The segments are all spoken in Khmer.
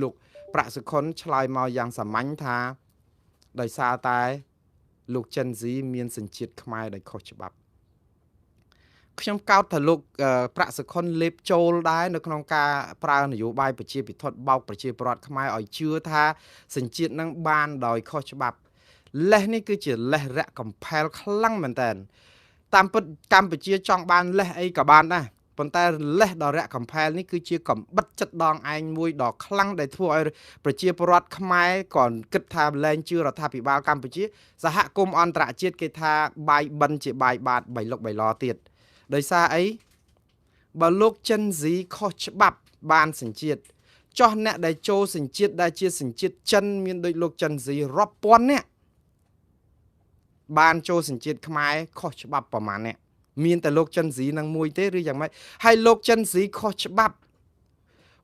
លោកប្រាក់សុខុនឆ្លើយមកយ៉ាងសាមញ្ញថាដោយសារតែលោកចិនស៊ីមានសញ្ជាតិខ្មែរដោយខុសច្បាប់ខ្ញុំកោតថាលោកប្រាក់សុខុនលេបចូលដែរនៅក្នុងការប្រើនយោបាយប្រជាពិធបោកប្រជាពលរដ្ឋខ្មែរឲ្យជឿថាសញ្ជាតិនឹងបានដោយខុសច្បាប់លេសនេះគឺជាលេសរៈកំផែលខ្លាំងមែនតើតាមពិតកម្ពុជាចង់បានលេសអីក៏បានដែរប៉ុន្តែលេសដ៏រៈកំផែលនេះគឺជាកំបិតចិត្តដងឯងមួយដ៏ខ្លាំងដែលធ្វើឲ្យប្រជាពលរដ្ឋខ្មែរក៏គិតថាលែងជឿរដ្ឋាភិបាលកម្ពុជាសហគមន៍អន្តរជាតិគេថាបាយបិណ្ឌជាបាយបាតបៃលុកបៃឡទៀតដោយសារអីបើលោកចិនស៊ីខុសច្បាប់បានសញ្ជាតិចោះអ្នកដែលចូលសញ្ជាតិដែលជាសញ្ជាតិចិនមានដូចលោកចិនស៊ីរាប់ពាន់នាក់បានចូលសញ្ជាតិខ្មែរខុសច្បាប់ប្រមាណអ្នកមានតែលោកចិនស៊ីនឹងមួយទេឬយ៉ាងម៉េចហើយលោកចិនស៊ីខុសច្បាប់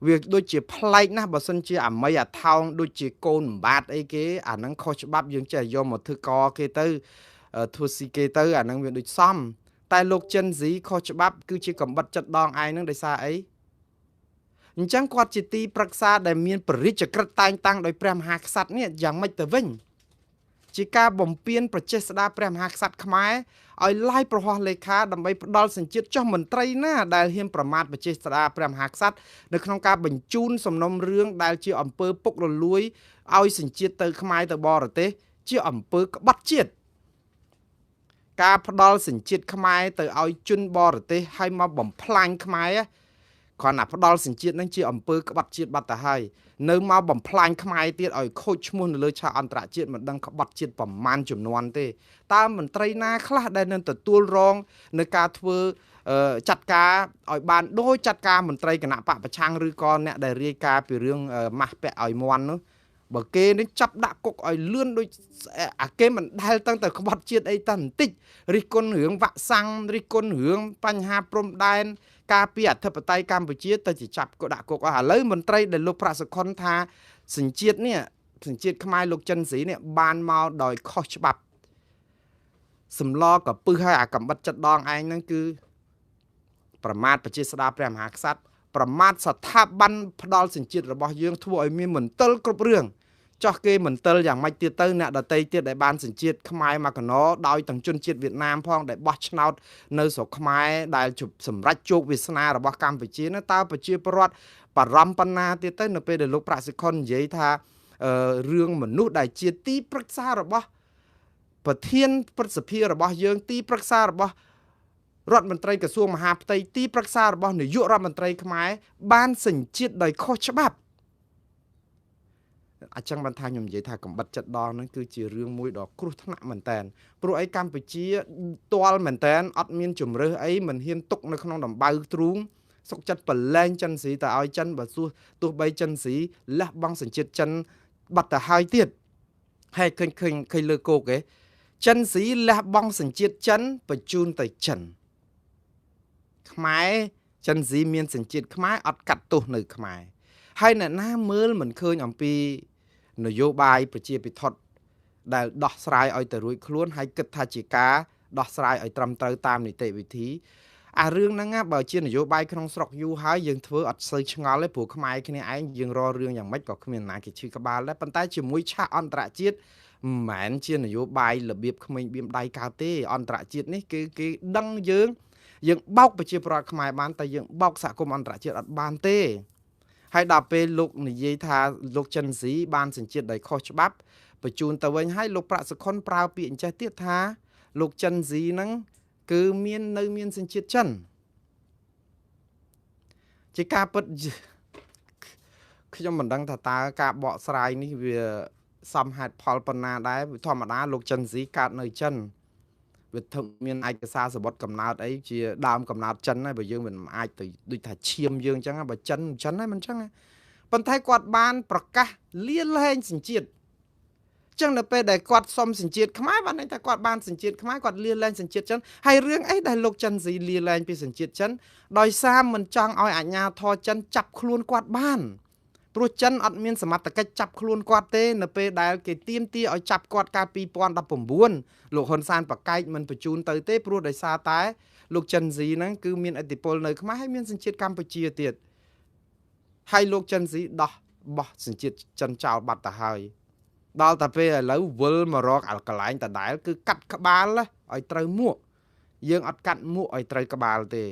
វាដូចជាប្លែកណាស់បើសិនជាអាមីអាថោងដូចជាកូនម្បាតអីគេអាហ្នឹងខុសច្បាប់យើងចេះយកមកធ្វើកគេទៅធ្វើស៊ីគេទៅអាហ្នឹងវាដូចសមតែលោកចិនស៊ីខុសច្បាប់គឺជាកំបិតចិត្តដងឯងហ្នឹងដោយសារអីអញ្ចឹងគាត់ជាទីប្រឹក្សាដែលមានបរិជ្ជក្រិតតែងតាំងដោយព្រះមហាក្សត្រនេះយ៉ាងម៉េចទៅវិញជាការបំពេញប្រជេស្តាព្រះមហាក្សត្រខ្មែរឲ្យឡាយប្រហោះលេខាដើម្បីផ្ដាល់សញ្ជាតិចុះមន្ត្រីណាដែលហ៊ានប្រមាថប្រជេស្តាព្រះមហាក្សត្រនៅក្នុងការបញ្ជូនសំណុំរឿងដែលជាអំពើពុករលួយឲ្យសញ្ជាតិទៅខ្មែរទៅបរទេសជាអំពើក្បត់ជាតិការផ្ដាល់សញ្ជាតិខ្មែរទៅឲ្យជនបរទេសឲ្យមកបំផ្លាញខ្មែរគ្រាន់តែផ្ដាល់សញ្ជាតិនឹងជាអំពើក្បត់ជាតិបាត់ទៅហើយនៅមកបំផ្លាញខ្មែរទៀតឲ្យខូចឈ្មោះនៅលើឆាកអន្តរជាតិមិនដឹងក្បត់ជាតិប្រមាណចំនួនទេតើមន្ត្រីណាខ្លះដែលនឹងទទួលរងនៅការធ្វើចាត់ការឲ្យបានដោយចាត់ការមន្ត្រីគណៈបកប្រឆាំងឬក៏អ្នកដែលរាយការណ៍ពីរឿងម៉ាស់ពាក់ឲ្យមន់នោះបើគេនេះចាប់ដាក់គុកឲ្យលឿនដូចអាគេមិនដែលតាំងតែក្បត់ជាតិអីតាបន្តិចរិះគន់រឿងវាក់សាំងរិះគន់រឿងបញ្ហាព្រំដែនការពីអធិបតេយ្យកម្ពុជាទៅជាចាប់ក៏ដាក់គុកអស់ឥឡូវមន្ត្រីដែលលោកប្រាក់សុខុនថាសញ្ជាតិនេះសញ្ជាតិខ្មែរលោកចិនស៊ីនេះបានមកដោយខុសច្បាប់សម្លក៏ពឹសឲ្យអាកំបិតចិត្តដងឯងហ្នឹងគឺប្រមាថប្រជាស្ដារព្រះមហាក្សត្រប្រមាថស្ថាប័នផ្ដាល់សញ្ជាតិរបស់យើងធ្វើឲ្យមានមន្ទិលគ្រប់រឿងចោះគេមន្ទិលយ៉ាងម៉េចទៀតទៅអ្នកដតីទៀតដែលបានសញ្ជាតិខ្មែរមកកណោដោយទាំងជនជាតិវៀតណាមផងដែលបោះឆ្នោតនៅស្រុកខ្មែរដែលសម្រេចជោគវាសនារបស់កម្ពុជានោះតើប្រជាពលរដ្ឋបារម្ភប៉ុណ្ណាទៀតទៅនៅពេលដែលលោកប្រាក់សុខុននិយាយថារឿងមនុស្សដែលជាទីប្រឹក្សារបស់ប្រធានព្រឹទ្ធសភារបស់យើងទីប្រឹក្សារបស់រដ្ឋមន្ត្រីក្រសួងមហាផ្ទៃទីប្រឹក្សារបស់នាយករដ្ឋមន្ត្រីខ្មែរបានសញ្ជាតិដោយខុសច្បាប់អញ្ចឹងបានថាខ្ញុំនិយាយថាកំបិតចិត្តដងហ្នឹងគឺជារឿងមួយដ៏គ្រោះថ្នាក់មែនតើព្រោះអីកម្ពុជាទាល់មែនតើអត់មានជំរើសអីមិនហ៊ានទុកនៅក្នុងដំបៅទ្រូងសុកចិត្តប្រឡែងចិនស៊ីទៅឲ្យចិនបើទោះបីចិនស៊ីលះបង់សញ្ជាតិចិនបាត់ទៅហើយទៀតហើយឃើញលើគោកឯងចិនស៊ីលះបង់សញ្ជាតិចិនបញ្ជូនទៅចិនខ្មែរចិនស៊ីមានសញ្ជាតិខ្មែរអត់កាត់ទោសនៅខ្មែរហើយអ្នកណាមើលមិនឃើញអំពីនយោបាយប្រជាពិធដែលដោះស្រាយឲ្យទៅរួចខ្លួនហើយគិតថាជាការដោះស្រាយឲ្យត្រឹមត្រូវតាមនីតិវិធីអារឿងហ្នឹងបើជានយោបាយក្នុងស្រុកយូរហើយយើងធ្វើអត់សូវឆ្ងល់ទេព្រោះខ្មែរគ្នាឯងយើងរករឿងយ៉ាងម៉េចក៏គ្មានណាគេឈឺក្បាលដែរប៉ុន្តែជាមួយឆាកអន្តរជាតិមិនមែនជានយោបាយរបៀបក្មេងបៀមដៃកើតទេអន្តរជាតិនេះគឺគេដឹងយើងបោកប្រជាពលរដ្ឋខ្មែរបានតែយើងបោកសហគមន៍អន្តរជាតិអត់បានទេហើយដល់ពេលលោកនិយាយថាលោកចិនស៊ីបានសញ្ជាតិដោយខុសច្បាប់បញ្ជូនទៅវិញហើយលោកប្រាក់សុខុនប្រើពាក្យអញ្ចេះទៀតថាលោកចិនស៊ីហ្នឹងគឺមានសញ្ជាតិចិនជាការពិតខ្ញុំមិនដឹងថាតើការបកស្រាយនេះវាសមហេតុផលប៉ុណ្ណាដែរធម្មតាលោកចិនស៊ីកើតនៅចិនវាធំមានឯកសារសម្បត្តិកំណើតអីជាដើមកំណើតចិនហើយបើយើងមិនអាចទៅដូចថាឈាមយើងអញ្ចឹងបើចិនហើយមិនអញ្ចឹងប៉ុន្តែគាត់បានប្រកាសលាលែងសញ្ជាតិចឹងនៅពេលដែលគាត់សុំសញ្ជាតិខ្មែរបានន័យថាគាត់បានសញ្ជាតិខ្មែរគាត់លាលែងសញ្ជាតិចិនហើយរឿងអីដែលលោកចិនស៊ីលាលែងពីសញ្ជាតិចិនដោយសារមិនចង់ឲ្យអាជ្ញាធរចិនចាប់ខ្លួនគាត់បានព្រោះចិនអត់មានសមត្ថកិច្ចចាប់ខ្លួនគាត់ទេនៅពេលដែលគេទាមទារឲ្យចាប់គាត់កាល2019លោកហ៊ុនសែនប្រកែកមិនបញ្ជូនទៅទេព្រោះដោយសារតែលោកចិនស៊ីហ្នឹងគឺមានឥទ្ធិពលនៅខ្មែរហើយមានសញ្ជាតិកម្ពុជាទៀតហើយលោកចិនស៊ីដោះ បោះសញ្ជាតិចិនចោលបាត់ទៅហើយដល់តែពេលឥឡូវវិលមករកកន្លែងដដែលគឺកាត់ក្បាលឲ្យត្រូវមួកយើងអត់កាត់មួកឲ្យត្រូវក្បាលទេ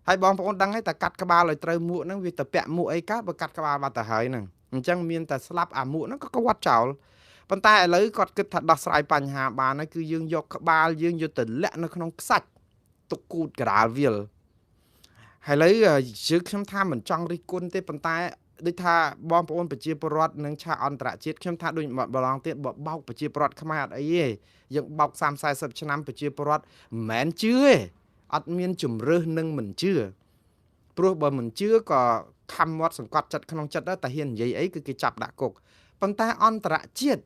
ហើយបងប្អូនដឹងហើយតែកាត់ក្បាលឲ្យត្រូវមួកហ្នឹងវាទៅពាក់មួកអីកើតបើកាត់ក្បាលបាត់ទៅហើយហ្នឹងអញ្ចឹងមានតែស្លាប់អាមួកហ្នឹងក៏គាត់ចោលប៉ុន្តែឥឡូវគាត់គិតថាដោះស្រាយបញ្ហាបានហើយគឺយើងយកក្បាលយើងយកទៅលាក់នៅក្នុងខ្សាច់ទុកគូតកដាលវាលហើយឥឡូវយើងខ្ញុំថាមិនចង់រិះគន់ទេប៉ុន្តែដូចថាបងប្អូនប្រជាពលរដ្ឋនិងឆាកអន្តរជាតិខ្ញុំថាដូចម្ដងទៀតបោកប្រជាពលរដ្ឋខ្មែរអត់អីទេយើងបោក30-40ឆ្នាំប្រជាពលរដ្ឋមិនមែនជឿទេអត់មានជំរឿសនឹងមិនជឿព្រោះបើមិនជឿក៏ខំមាត់សង្កត់ចិត្តក្នុងចិត្តតែហ៊ាននិយាយអីគឺគេចាប់ដាក់គុកប៉ុន្តែអន្តរជាតិ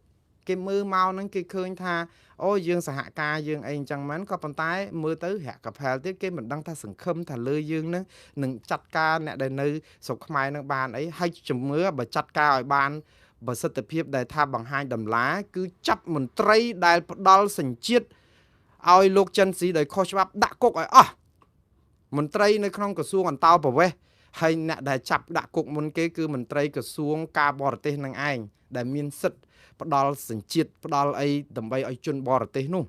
គេមើលមកហ្នឹងគេឃើញថាអូយើងសហការយើងអីអញ្ចឹងមែនក៏ប៉ុន្តែមើលទៅហាក់កផែលទៀតគេមិនដឹងថាសង្ឃឹមថាលើយើងនឹងចាត់ការអ្នកដែលនៅស្រុកខ្មែរនឹងបានអីហើយជំនឿបើចាត់ការឲ្យបានប្រសិទ្ធភាពដែលថាបង្ហាញតម្លាគឺចាប់មន្ត្រីដែលផ្ដាល់សញ្ជាតិឲ្យលោកចិនស៊ីដោយខុសច្បាប់ដាក់គុកឲ្យអស់មន្ត្រីនៅក្នុងក្រសួងអន្តោប្រវេសន៍ហើយអ្នកដែលចាប់ដាក់គុកមុនគេគឺមន្ត្រីក្រសួងការបរទេសនឹងឯងដែលមានសិទ្ធិផ្ដាល់សញ្ជាតិផ្ដាល់អីដើម្បីឲ្យជនបរទេសនោះ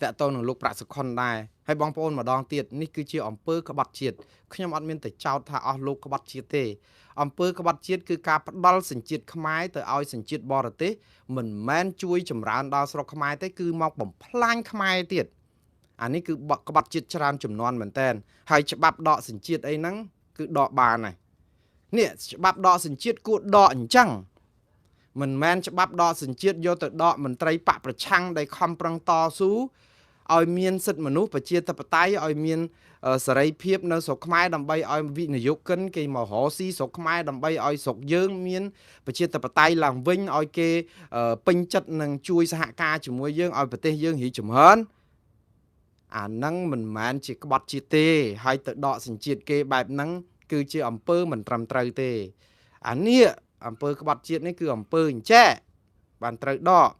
តើតើនឹងលោកប្រាក់សុខុនដែរហើយបងប្អូនម្ដងទៀតនេះគឺជាអំពើក្បត់ជាតិខ្ញុំអត់មានតែចោទថាអស់លោកក្បត់ជាតិទេអំពើក្បត់ជាតិគឺការផ្ដាល់សញ្ជាតិខ្មែរទៅឲ្យសញ្ជាតិបរទេសមិនមែនជួយចម្រើនដល់ស្រុកខ្មែរទេគឺមកបំផ្លាញខ្មែរទៀតអានេះគឺក្បត់ជាតិច្រើនចំនួនមែនតើហើយច្បាប់ដកសញ្ជាតិអីហ្នឹងគឺដកបានហើយនេះច្បាប់ដកសញ្ជាតិគួរដកអញ្ចឹងមិនមែនច្បាប់ដកសញ្ជាតិយកទៅដកមន្ត្រីបកប្រឆាំងដែលខំប្រឹងតស៊ូឲ្យមានសិទ្ធិមនុស្សប្រជាធិបតេយ្យឲ្យមានសេរីភាពនៅស្រុកខ្មែរដើម្បីឲ្យវិនិយោគិនគេមករកស៊ីស្រុកខ្មែរដើម្បីឲ្យស្រុកយើងមានប្រជាធិបតេយ្យឡើងវិញឲ្យគេពេញចិត្តនឹងជួយសហការជាមួយយើងឲ្យប្រទេសយើងរីកចម្រើនអាហ្នឹងមិនមែនជាក្បត់ជាតិទេហើយទៅដកសញ្ជាតិគេបែបហ្នឹងគឺជាអំពើមិនត្រឹមត្រូវទេអានេះអំពើក្បត់ជាតិនេះគឺអំពើអញ្ចែកបានត្រូវដក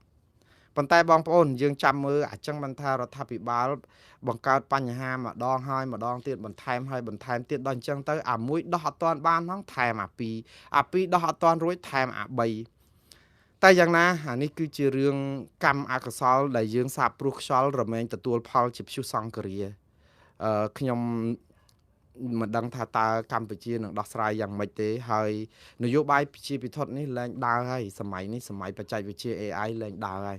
ប៉ុន្តែបងប្អូនយើងចាំមើលអញ្ចឹងមិនថារដ្ឋាភិបាលបង្កើតបញ្ហាម្ដងហើយម្ដងទៀតបន្ថែមហើយបន្ថែមទៀតដល់អញ្ចឹងទៅអាមួយដោះអត់ទាន់បានផងថែមអាពីរដោះអត់ទាន់រួចថែមអា3តែយ៉ាងណាអានេះគឺជារឿងកម្មអកុសលដែលយើងសាបព្រោះខ្យល់រមែងទទួលផលជាព្យុះសង្គ្រាខ្ញុំមិនដឹងថាតើកម្ពុជានឹងដោះស្រាយយ៉ាងម៉េចទេហើយនយោបាយជាពិធដ្ឋនេះលែងដើរហើយសម័យនេះសម័យបច្ចេកវិទ្យា AI លែងដើរហើយ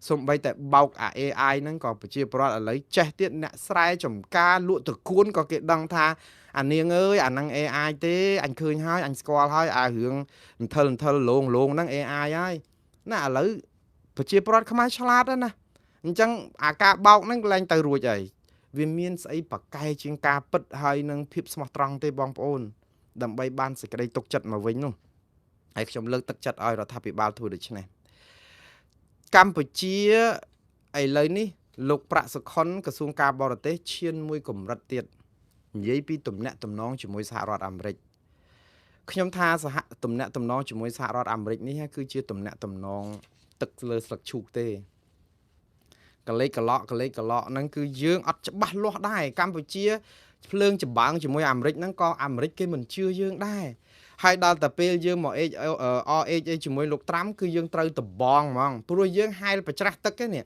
សូម្បីតែបោកអា AI ហ្នឹងក៏ប្រជាពលរដ្ឋឥឡូវចេះទៀតអ្នកស្រែចំការលក់ត្រកួនក៏គេដឹងថាអានាងអើយអាហ្នឹង AI ទេអញឃើញហើយអញស្គាល់ហើយអារឿងអន្ថលលងហ្នឹង AI ហើយណាឥឡូវប្រជាពលរដ្ឋខ្មែរឆ្លាតណាស់អញ្ចឹងអាការបោកហ្នឹងលែងទៅរួចហើយវាមានស្អីប្រកែជាងការពិតហើយនឹងភាពស្មោះត្រង់ទេបងប្អូនដើម្បីបានសេចក្តីទុកចិត្តមកវិញនោះហើយខ្ញុំលើកទឹកចិត្តឲ្យរដ្ឋាភិបាលធ្វើដូច្នេះកម្ពុជាឥឡូវនេះលោកប្រាក់សុខុនក្រសួងការបរទេសឈានមួយកម្រិតទៀតនិយាយពីទំនាក់ទំនងជាមួយសហរដ្ឋអាមេរិកខ្ញុំថាទំនាក់ទំនងជាមួយសហរដ្ឋអាមេរិកនេះគឺជាទំនាក់ទំនងទឹកលើស្លឹកឈូកទេកលេចកឡក់ហ្នឹងគឺយើងអត់ច្បាស់លាស់ដែរកម្ពុជាភ្លើងចម្បាំងជាមួយអាមេរិកហ្នឹងក៏អាមេរិកគេមិនជឿយើងដែរហើយដល់តែពេលយើងមកអេជាមួយលោកត្រាំគឺយើងត្រូវតបងហ្មងព្រោះយើងហែលប្រច្រាស់ទឹកទេនេះ